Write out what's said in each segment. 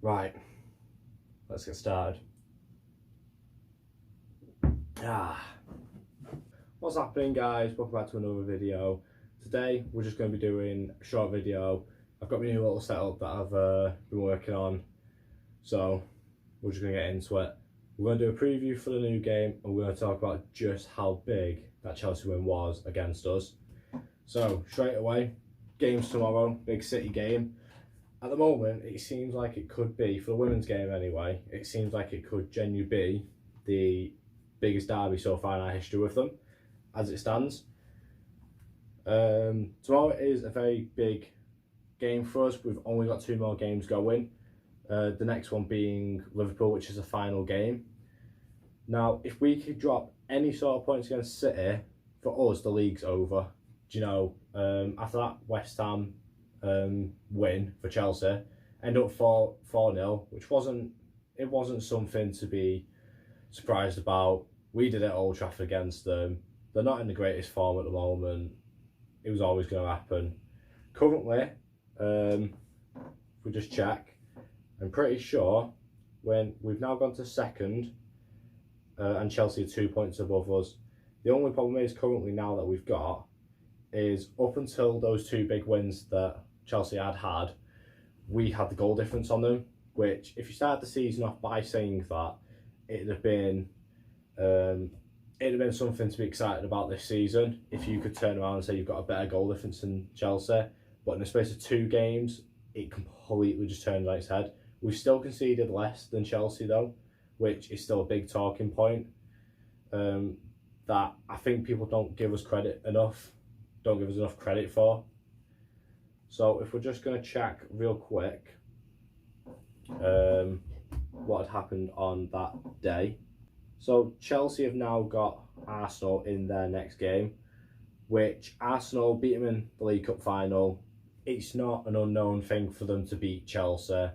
Right, let's get started. What's happening, guys? Welcome back to another video. Today we're just going to be doing a short video. I've got my new little setup that I've been working on, so we're just going to get into it. We're going to do a preview for the new game, and we're going to talk about just how big that Chelsea win was against us. So straight away, games tomorrow, big City game. At the moment, it seems like it could be, for the women's game anyway, it seems like it could genuinely be the biggest derby so far in our history with them, as it stands. Tomorrow is a very big game for us. We've only got 2 more games going. The next one being Liverpool, which is the final game. Now, if we could drop any sort of points against City, for us, the league's over. Do you know, after that West Ham win for Chelsea, end up 4-0, which wasn't something to be surprised about. We did it at Old Trafford against them. They're not in the greatest form at the moment. It was always going to happen. Currently, if we just check, I'm pretty sure when we've now gone to second, and Chelsea are 2 points above us. The only problem is currently now that we've got is up until those 2 big wins that Chelsea had, we had the goal difference on them, which if you started the season off by saying that, it'd have been something to be excited about this season if you could turn around and say you've got a better goal difference than Chelsea. But in the space of 2 games, it completely just turned on its head. We've still conceded less than Chelsea though, which is still a big talking point that I think people don't give us enough credit for. So if we're just going to check real quick what had happened on that day. So Chelsea have now got Arsenal in their next game, which Arsenal beat them in the League Cup final. It's not an unknown thing for them to beat Chelsea.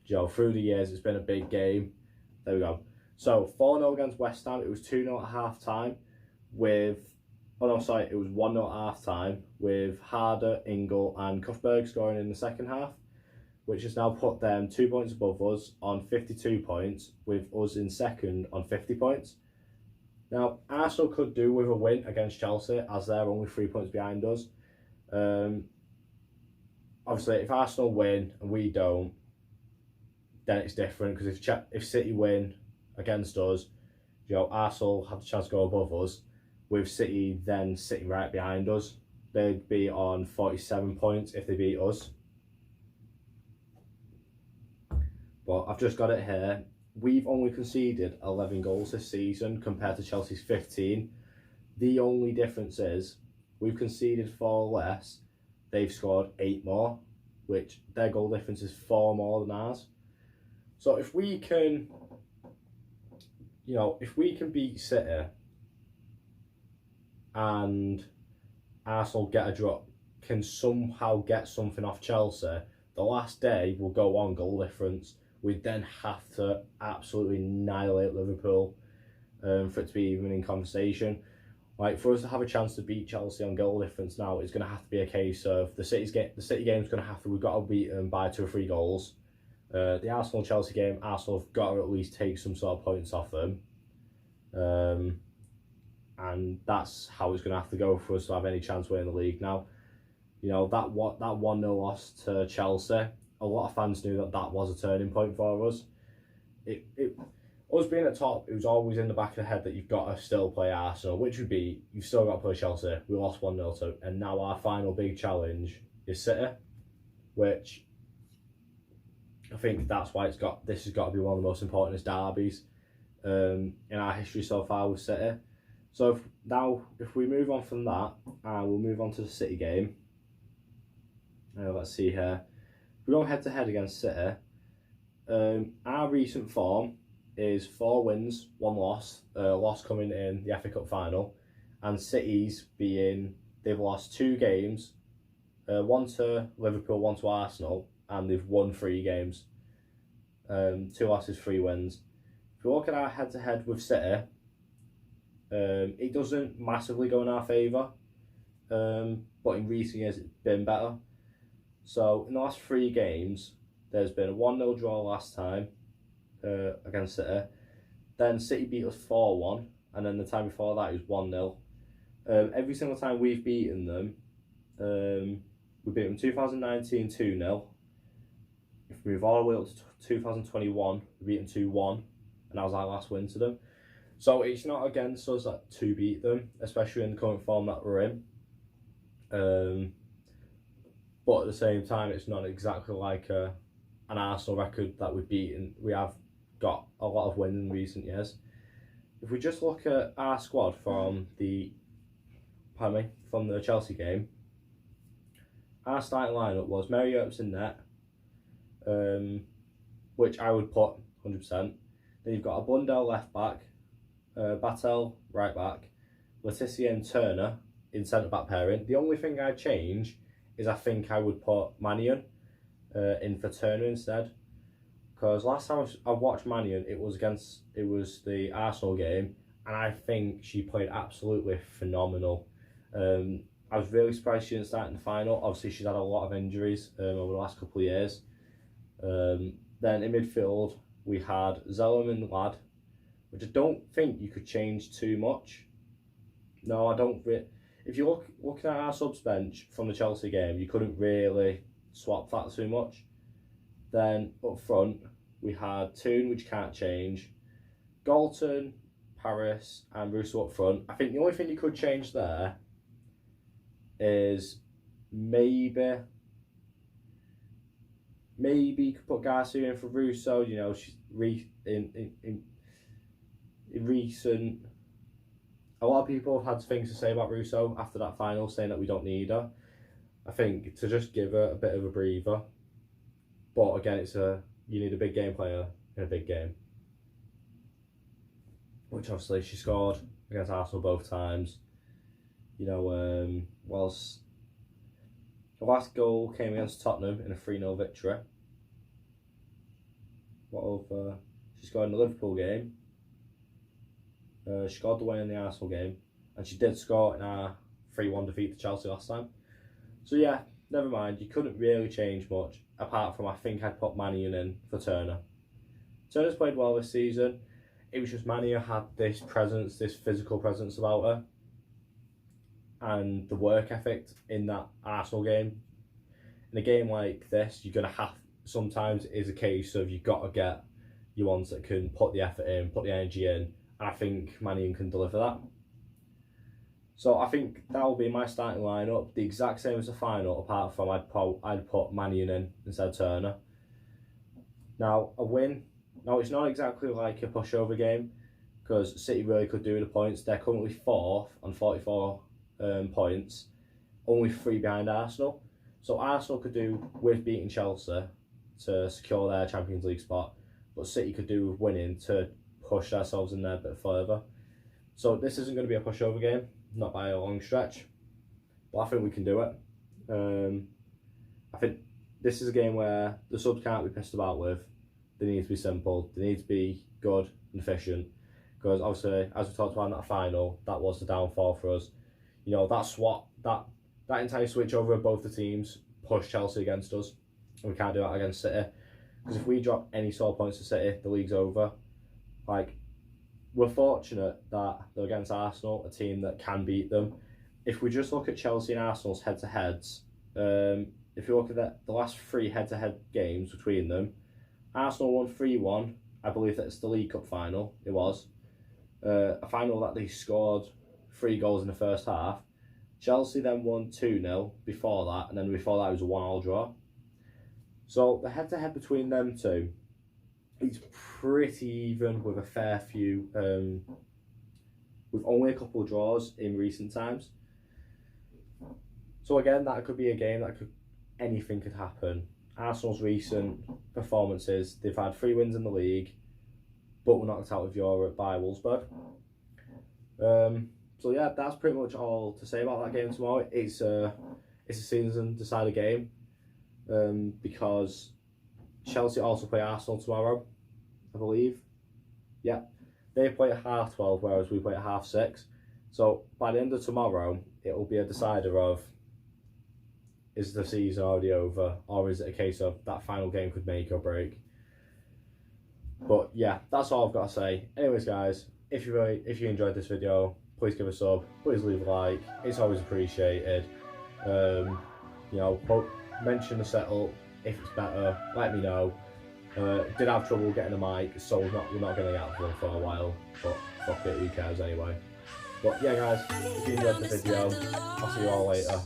You know, through the years, it's been a big game. There we go. So 4-0 against West Ham. It was 2-0 at half time with... Oh no, sorry, it was 1-0 at half time with Harder, Ingle and Cuthberg scoring in the second half, which has now put them 2 points above us on 52 points, with us in second on 50 points. Now, Arsenal could do with a win against Chelsea, as they're only 3 points behind us. Obviously, if Arsenal win and we don't, then it's different, because if City win against us, you know, Arsenal have the chance to go above us, with City then sitting right behind us. They'd be on 47 points if they beat us. But I've just got it here. We've only conceded 11 goals this season compared to Chelsea's 15. The only difference is we've conceded 4 less. They've scored 8 more, which their goal difference is 4 more than ours. So if we can, beat City and Arsenal get a drop, can somehow get something off Chelsea, the last day will go on goal difference. We'd then have to absolutely annihilate Liverpool for it to be even in conversation. Like, for us to have a chance to beat Chelsea on goal difference now, it's going to have to be a case of the City game's going to have to, we've got to beat them by 2 or 3 goals. The Arsenal-Chelsea game, Arsenal have got to at least take some sort of points off them. And that's how it's going to have to go for us to have any chance winning the league. Now, you know, that 1-0 loss to Chelsea, a lot of fans knew that was a turning point for us. Us being at top, it was always in the back of the head that you've got to still play Arsenal, which would be, you've still got to play Chelsea. We lost 1-0 to, and now our final big challenge is City, which I think that's why this has got to be one of the most important derbies in our history so far with City. So if we move on from that, we'll move on to the City game. Let's see here. If we go head to head against City, our recent form is 4 wins, 1 loss. Loss coming in the FA Cup final, and City's they've lost 2 games, 1 to Liverpool, 1 to Arsenal, and they've won 3 games. 2 losses, 3 wins. If we look at our head to head with City, it doesn't massively go in our favour, but in recent years it's been better. So in the last 3 games, There's been a 1-0 draw last time against City. Then City beat us 4-1, and then the time before that it was 1-0. Every single time we've beaten them, we beat them 2019 2-0. If we move all the way up to 2021, we beat them 2-1, and that was our last win to them. So it's not against us to beat them, especially in the current form that we're in. But at the same time, it's not exactly like an Arsenal record that we've beaten. We have got a lot of wins in recent years. If we just look at our squad from the Chelsea game, our starting lineup was Mary Earps in net, which I would put 100%. Then you've got a Blundell left back, Battel right back, Letizia and Turner in centre back pairing. The only thing I'd change is I think I would put Mannion in for Turner instead. Because last time I watched Mannion, it was the Arsenal game, and I think she played absolutely phenomenal. I was really surprised she didn't start in the final. Obviously, she's had a lot of injuries over the last couple of years. Then in midfield, we had Zellum and Ladd, which I don't think you could change too much. No, I don't. If you're looking at our subs bench from the Chelsea game, you couldn't really swap that too much. Then up front, we had Toon, which can't change, Galton, Paris, and Russo up front. I think the only thing you could change there is maybe you could put Garcia in for Russo. You know, she's in recent. A lot of people have had things to say about Russo after that final, saying that we don't need her. I think to just give her a bit of a breather. But again, you need a big game player in a big game. Which obviously she scored against Arsenal both times. You know, whilst the last goal came against Tottenham in a 3-0 victory. She scored in the Liverpool game. She scored the win in the Arsenal game, and she did score in our 3-1 defeat to Chelsea last time. So yeah, never mind. You couldn't really change much, apart from I think I'd put Mannion in for Turner. Turner's played well this season. It was just Mannion had this presence, this physical presence about her, and the work ethic in that Arsenal game. In a game like this, you're gonna have. Sometimes it is a case of you've got to get your ones that can put the effort in, put the energy in. And I think Mannion can deliver that. So I think that will be my starting lineup, the exact same as the final, apart from I'd put Mannion in instead of Turner. Now a win. Now it's not exactly like a pushover game, because City really could do with the points. They're currently 4th on 44 points, only 3 behind Arsenal. So Arsenal could do with beating Chelsea to secure their Champions League spot, but City could do with winning to push ourselves in there a bit further. So this isn't going to be a pushover game, not by a long stretch, but I think we can do it. I think this is a game where the subs can't be pissed about with. They need to be simple, they need to be good and efficient, because obviously, as we talked about in that final, that was the downfall for us. You know, that entire switch over of both the teams pushed Chelsea against us, and we can't do that against City, because if we drop any sort of points to City, the league's over. Like, we're fortunate that they're against Arsenal, a team that can beat them. If we just look at Chelsea and Arsenal's head-to-heads, if you look at the last 3 head-to-head games between them, Arsenal won 3-1. I believe that's the League Cup final. It was a final that they scored 3 goals in the first half. Chelsea then won 2-0 before that, and then before that it was a 1-1 draw. So the head-to-head between them two, it's pretty even with a fair few, with only a couple of draws in recent times. So again, that could be a game that anything could happen. Arsenal's recent performances, they've had 3 wins in the league, but were knocked out of Europe by Wolfsburg. So yeah, that's pretty much all to say about that game tomorrow. It's a season decider game, because Chelsea also play Arsenal tomorrow, I believe. Yeah, they play at 12:30, whereas we play at 6:30. So by the end of tomorrow, it'll be a decider of is the season already over, or is it a case of that final game could make or break? But yeah, that's all I've got to say. Anyways, guys, if you enjoyed this video, please give a sub, please leave a like. It's always appreciated. You know, mention the setup if it's better. Let me know. Did have trouble getting a mic, so we're not going to get one for a while. But fuck it, who cares anyway. But yeah, guys, if you enjoyed the video, I'll see you all later.